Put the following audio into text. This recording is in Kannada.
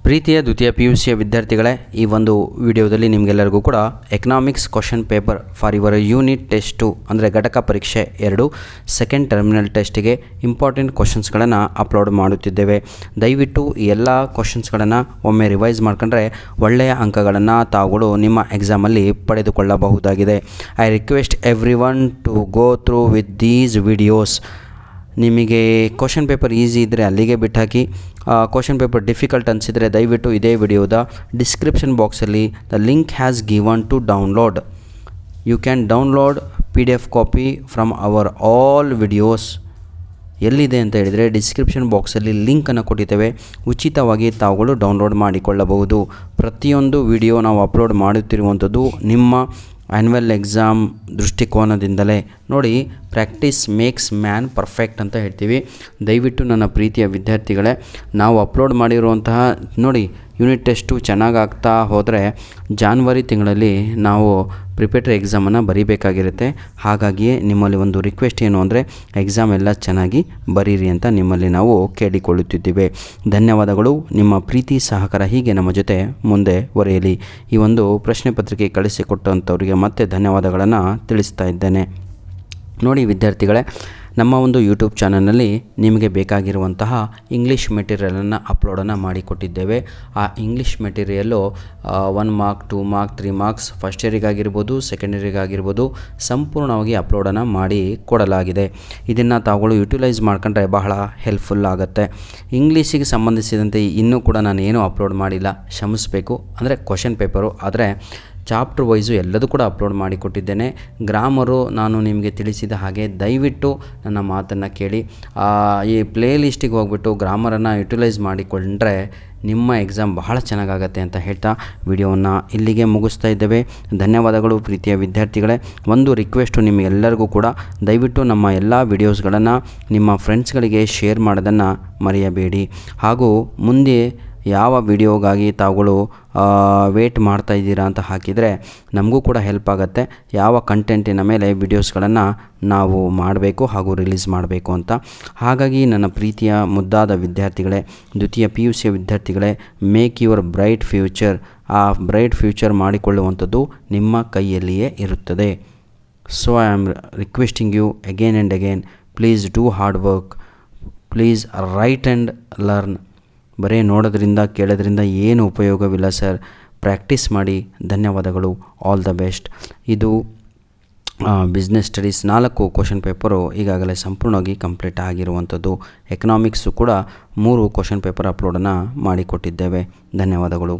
ಪ್ರೀತಿಯ ದ್ವಿತೀಯ PUC ವಿದ್ಯಾರ್ಥಿಗಳೇ, ಈ ಒಂದು ವಿಡಿಯೋದಲ್ಲಿ ನಿಮಗೆಲ್ಲರಿಗೂ ಕೂಡ economics question paper for your unit test 2 ಅಂದರೆ ಘಟಕ ಪರೀಕ್ಷೆ 2 ಸೆಕೆಂಡ್ ಟರ್ಮಿನಲ್ ಟೆಸ್ಟಿಗೆ ಇಂಪಾರ್ಟೆಂಟ್ ಕ್ವಶನ್ಸ್ಗಳನ್ನು ಅಪ್ಲೋಡ್ ಮಾಡುತ್ತಿದ್ದೇವೆ. ದಯವಿಟ್ಟು ಈ ಎಲ್ಲ ಕ್ವಶನ್ಸ್ಗಳನ್ನು ಒಮ್ಮೆ ರಿವೈಸ್ ಮಾಡ್ಕೊಂಡ್ರೆ ಒಳ್ಳೆಯ ಅಂಕಗಳನ್ನು ತಾವುಗಳು ನಿಮ್ಮ ಎಕ್ಸಾಮಲ್ಲಿ ಪಡೆದುಕೊಳ್ಳಬಹುದಾಗಿದೆ. I request everyone to go through with these videos. ನಿಮಗೆ ಕ್ವಶನ್ ಪೇಪರ್ ಈಸಿ ಇದ್ದರೆ ಅಲ್ಲಿಗೆ ಬಿಟ್ಟಾಕಿ, ಕ್ವಶನ್ ಪೇಪರ್ ಡಿಫಿಕಲ್ಟ್ ಅನಿಸಿದರೆ ದಯವಿಟ್ಟು ಇದೇ ವಿಡಿಯೋದ ಡಿಸ್ಕ್ರಿಪ್ಷನ್ ಬಾಕ್ಸಲ್ಲಿ the link has given to download. You can download PDF copy from our all videos. ಎಲ್ಲಿದೆ ಅಂತ ಹೇಳಿದರೆ ಡಿಸ್ಕ್ರಿಪ್ಷನ್ ಬಾಕ್ಸಲ್ಲಿ ಲಿಂಕನ್ನು ಕೊಟ್ಟಿದ್ದೇವೆ, ಉಚಿತವಾಗಿ ತಾವುಗಳು ಡೌನ್ಲೋಡ್ ಮಾಡಿಕೊಳ್ಳಬಹುದು. ಪ್ರತಿಯೊಂದು ವಿಡಿಯೋ ನಾವು ಅಪ್ಲೋಡ್ ಮಾಡುತ್ತಿರುವಂಥದ್ದು ನಿಮ್ಮ ಆ್ಯನ್ಯುವಲ್ ಎಕ್ಸಾಮ್ ದೃಷ್ಟಿಕೋನದಿಂದಲೇ. ನೋಡಿ, ಪ್ರಾಕ್ಟೀಸ್ ಮೇಕ್ಸ್ ಮ್ಯಾನ್ ಪರ್ಫೆಕ್ಟ್ ಅಂತ ಹೇಳ್ತೀವಿ. ದಯವಿಟ್ಟು ನನ್ನ ಪ್ರೀತಿಯ ವಿದ್ಯಾರ್ಥಿಗಳೇ, ನಾವು ಅಪ್ಲೋಡ್ ಮಾಡಿರುವಂತಹ ನೋಡಿ ಯೂನಿಟ್ ಟೆಸ್ಟು ಚೆನ್ನಾಗಿ ಆಗ್ತಾ ಹೋದರೆ ಜಾನ್ವರಿ ತಿಂಗಳಲ್ಲಿ ನಾವು ಪ್ರಿಪೇಟರಿ ಎಕ್ಸಾಮನ್ನು ಬರೀಬೇಕಾಗಿರುತ್ತೆ. ಹಾಗಾಗಿಯೇ ನಿಮ್ಮಲ್ಲಿ ಒಂದು ರಿಕ್ವೆಸ್ಟ್ ಏನು ಅಂದರೆ ಎಕ್ಸಾಮ್ ಎಲ್ಲ ಚೆನ್ನಾಗಿ ಬರೀರಿ ಅಂತ ನಿಮ್ಮಲ್ಲಿ ನಾವು ಕೇಳಿಕೊಳ್ಳುತ್ತಿದ್ದೇವೆ. ಧನ್ಯವಾದಗಳು. ನಿಮ್ಮ ಪ್ರೀತಿ ಸಹಕಾರ ಹೀಗೆ ನಮ್ಮ ಜೊತೆ ಮುಂದೆ ಒರೆಯಲಿ. ಈ ಒಂದು ಪ್ರಶ್ನೆ ಪತ್ರಿಕೆ ಕಳಿಸಿಕೊಟ್ಟಂಥವರಿಗೆ ಮತ್ತೆ ಧನ್ಯವಾದಗಳನ್ನು ತಿಳಿಸ್ತಾ ಇದ್ದೇನೆ. ನೋಡಿ ವಿದ್ಯಾರ್ಥಿಗಳೇ, ನಮ್ಮ ಒಂದು ಯೂಟ್ಯೂಬ್ ಚಾನಲ್ನಲ್ಲಿ ನಿಮಗೆ ಬೇಕಾಗಿರುವಂತಹ ಇಂಗ್ಲೀಷ್ ಮೆಟೀರಿಯಲನ್ನು ಅಪ್ಲೋಡನ್ನು ಮಾಡಿಕೊಟ್ಟಿದ್ದೇವೆ. ಆ English material 1 mark 2 mark 3 marks first ಇಯರಿಗಾಗಿರ್ಬೋದು, ಸೆಕೆಂಡ್ ಇಯರಿಗಾಗಿರ್ಬೋದು ಸಂಪೂರ್ಣವಾಗಿ ಅಪ್ಲೋಡನ್ನು ಮಾಡಿ ಕೊಡಲಾಗಿದೆ. ಇದನ್ನು ತಾವುಗಳು ಯುಟಿಲೈಸ್ ಮಾಡ್ಕೊಂಡ್ರೆ ಬಹಳ ಹೆಲ್ಪ್ಫುಲ್ ಆಗುತ್ತೆ. ಇಂಗ್ಲೀಷಿಗೆ ಸಂಬಂಧಿಸಿದಂತೆ ಇನ್ನೂ ಕೂಡ ನಾನು ಏನೂ ಅಪ್ಲೋಡ್ ಮಾಡಿಲ್ಲ, ಕ್ಷಮಿಸಬೇಕು. ಅಂದರೆ ಕ್ವಶನ್ ಪೇಪರು ಆದರೆ ಚಾಪ್ಟರ್ ವೈಸು ಎಲ್ಲದೂ ಕೂಡ ಅಪ್ಲೋಡ್ ಮಾಡಿಕೊಟ್ಟಿದ್ದೇನೆ. ಗ್ರಾಮರು ನಾನು ನಿಮಗೆ ತಿಳಿಸಿದ ಹಾಗೆ ದಯವಿಟ್ಟು ನನ್ನ ಮಾತನ್ನು ಕೇಳಿ ಈ ಪ್ಲೇ ಲಿಸ್ಟಿಗೆ ಹೋಗ್ಬಿಟ್ಟು ಗ್ರಾಮರನ್ನು ಯುಟಿಲೈಸ್ ಮಾಡಿಕೊಂಡ್ರೆ ನಿಮ್ಮ ಎಕ್ಸಾಮ್ ಬಹಳ ಚೆನ್ನಾಗಾಗತ್ತೆ ಅಂತ ಹೇಳ್ತಾ ವಿಡಿಯೋವನ್ನು ಇಲ್ಲಿಗೆ ಮುಗಿಸ್ತಾ ಇದ್ದೇವೆ. ಧನ್ಯವಾದಗಳು ಪ್ರೀತಿಯ ವಿದ್ಯಾರ್ಥಿಗಳೇ. ಒಂದು ರಿಕ್ವೆಸ್ಟು ನಿಮಗೆಲ್ಲರಿಗೂ ಕೂಡ, ದಯವಿಟ್ಟು ನಮ್ಮ ಎಲ್ಲ ವಿಡಿಯೋಸ್ಗಳನ್ನು ನಿಮ್ಮ ಫ್ರೆಂಡ್ಸ್ಗಳಿಗೆ ಶೇರ್ ಮಾಡೋದನ್ನು ಮರೆಯಬೇಡಿ. ಹಾಗೂ ಮುಂದೆ ಯಾವ ವಿಡಿಯೋಗಾಗಿ ತಾವುಗಳು ವೇಟ್ ಮಾಡ್ತಾ ಇದ್ದೀರಾ ಅಂತ ಹಾಕಿದರೆ ನಮಗೂ ಕೂಡ ಹೆಲ್ಪ್ ಆಗುತ್ತೆ. ಯಾವ ಕಂಟೆಂಟಿನ ಮೇಲೆ ವಿಡಿಯೋಸ್ಗಳನ್ನು ನಾವು ಮಾಡಬೇಕು ಹಾಗೂ ರಿಲೀಸ್ ಮಾಡಬೇಕು ಅಂತ. ಹಾಗಾಗಿ ನನ್ನ ಪ್ರೀತಿಯ ಮುದ್ದಾದ ವಿದ್ಯಾರ್ಥಿಗಳೇ, ದ್ವಿತೀಯ PUC ವಿದ್ಯಾರ್ಥಿಗಳೇ, ಮೇಕ್ ಯುವರ್ ಬ್ರೈಟ್ ಫ್ಯೂಚರ್. ಆ ಬ್ರೈಟ್ ಫ್ಯೂಚರ್ ಮಾಡಿಕೊಳ್ಳುವಂಥದ್ದು ನಿಮ್ಮ ಕೈಯಲ್ಲಿಯೇ ಇರುತ್ತದೆ. So I am requesting you again and again, please do hard work, please write and learn. ಬರೀ ನೋಡೋದ್ರಿಂದ ಕೇಳೋದ್ರಿಂದ ಏನು ಉಪಯೋಗವಿಲ್ಲ ಸರ್, ಪ್ರಾಕ್ಟೀಸ್ ಮಾಡಿ. ಧನ್ಯವಾದಗಳು. All the best. ಇದು ಬಿಸ್ನೆಸ್ ಸ್ಟಡೀಸ್ 4 ಕ್ವಶನ್ ಪೇಪರು ಈಗಾಗಲೇ ಸಂಪೂರ್ಣವಾಗಿ ಕಂಪ್ಲೀಟ್ ಆಗಿರುವಂಥದ್ದು. ಎಕನಾಮಿಕ್ಸು ಕೂಡ 3 ಕ್ವಶನ್ ಪೇಪರ್ ಅಪ್ಲೋಡನ್ನು ಮಾಡಿಕೊಟ್ಟಿದ್ದೇವೆ. ಧನ್ಯವಾದಗಳು.